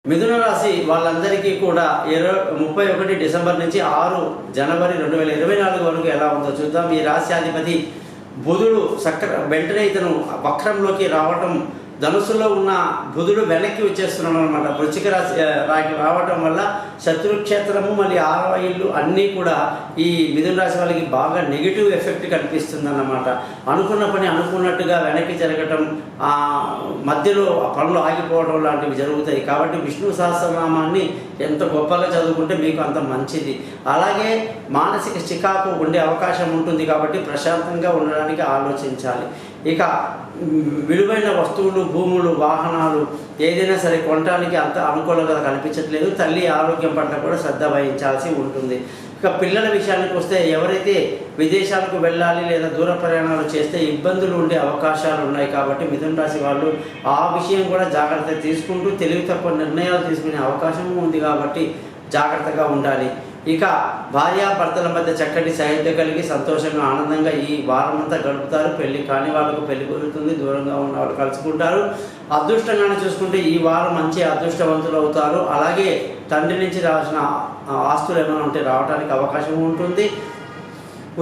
మిథున రాశి వాళ్ళందరికీ కూడా 31 డిసెంబర్ నుంచి 6 జనవరి 2024 వరకు ఎలా ఉందో చూద్దాం. ఈ రాశ్యాధిపతి బుధుడు వెంటనే ఇతను వక్రంలోకి రావటం, ధనుసులో ఉన్న బుధుడు వెనక్కి వచ్చేస్తున్నాడు అనమాట. వృశ్చిక రాశి రావటం వల్ల శత్రుక్షేత్రము మళ్ళీ 6వ ఇల్లు అన్నీ కూడా ఈ మిథున రాశి వాళ్ళకి బాగా నెగిటివ్ ఎఫెక్ట్ కనిపిస్తుంది అన్నమాట. అనుకున్న పని అనుకున్నట్టుగా వెనక్కి జరగటం, మధ్యలో పనులు ఆగిపోవడం లాంటివి జరుగుతాయి. కాబట్టి విష్ణు సహస్రనామాన్ని ఎంత గొప్పగా చదువుకుంటే మీకు అంత మంచిది. అలాగే మానసిక చికాకు ఉండే అవకాశం ఉంటుంది కాబట్టి ప్రశాంతంగా ఉండడానికి ఆలోచించాలి. ఇక విలువైన వస్తువులు, భూములు, వాహనాలు ఏదైనా సరే కొనడానికి అంత అనుకూలంగా కనిపించట్లేదు. తల్లి ఆరోగ్యం పట్ల కూడా శ్రద్ధ వహించాల్సి ఉంటుంది. ఇక పిల్లల విషయానికి వస్తే ఎవరైతే విదేశాలకు వెళ్ళాలి లేదా దూర ప్రయాణాలు చేస్తే ఇబ్బందులు ఉండే అవకాశాలు ఉన్నాయి. కాబట్టి మిథున రాశి వాళ్ళు ఆ విషయం కూడా జాగ్రత్త తీసుకుంటూ తెలివి తక్కువ నిర్ణయాలు తీసుకునే అవకాశం ఉంది కాబట్టి జాగ్రత్తగా ఉండాలి. ఇక భార్యాభర్తల మధ్య చక్కటి సైద్య కలిగి సంతోషంగా ఆనందంగా ఈ వారం అంతా గడుపుతారు. పెళ్లి కాని వాళ్ళకు పెళ్లి కుదురుతుంది, దూరంగా ఉన్న వాళ్ళు కలుసుకుంటారు. అదృష్టంగానే చూసుకుంటే ఈ వారం మంచి అదృష్టవంతులు అవుతారు. అలాగే తండ్రి నుంచి రావాల్సిన ఆస్తులు ఏమైనా ఉంటే రావడానికి అవకాశం ఉంటుంది.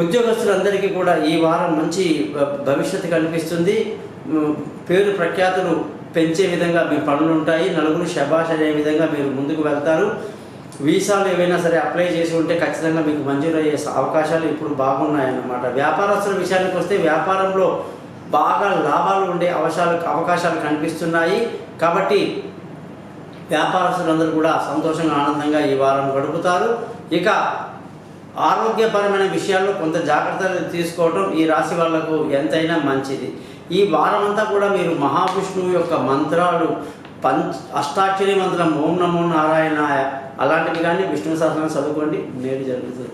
ఉద్యోగస్తులందరికీ కూడా ఈ వారం మంచి భవిష్యత్తు కనిపిస్తుంది. పేరు ప్రఖ్యాతులు పెంచే విధంగా మీ పనులు ఉంటాయి. నలుగురు శభాష్ అనే విధంగా మీరు ముందుకు వెళ్తారు. వీసాలు ఏవైనా సరే అప్లై చేసి ఉంటే ఖచ్చితంగా మీకు మంజూరయ్యే అవకాశాలు ఇప్పుడు బాగున్నాయన్నమాట. వ్యాపారస్తుల విషయానికి వస్తే వ్యాపారంలో బాగా లాభాలు ఉండే అవకాశాలు కనిపిస్తున్నాయి. కాబట్టి వ్యాపారస్తులందరూ కూడా సంతోషంగా ఆనందంగా ఈ వారం గడుపుతారు. ఇక ఆరోగ్యపరమైన విషయాల్లో కొంత జాగ్రత్తలు తీసుకోవడం ఈ రాశి వాళ్లకు ఎంతైనా మంచిది. ఈ వారం అంతా కూడా మీరు మహావిష్ణువు యొక్క మంత్రాలు, అష్టాక్షరి మంత్రం ఓం నమో నారాయణాయ అలాంటివి కానీ విష్ణు సహస్రనామం చదువుకోండి, మేలు జరుగుతుంది.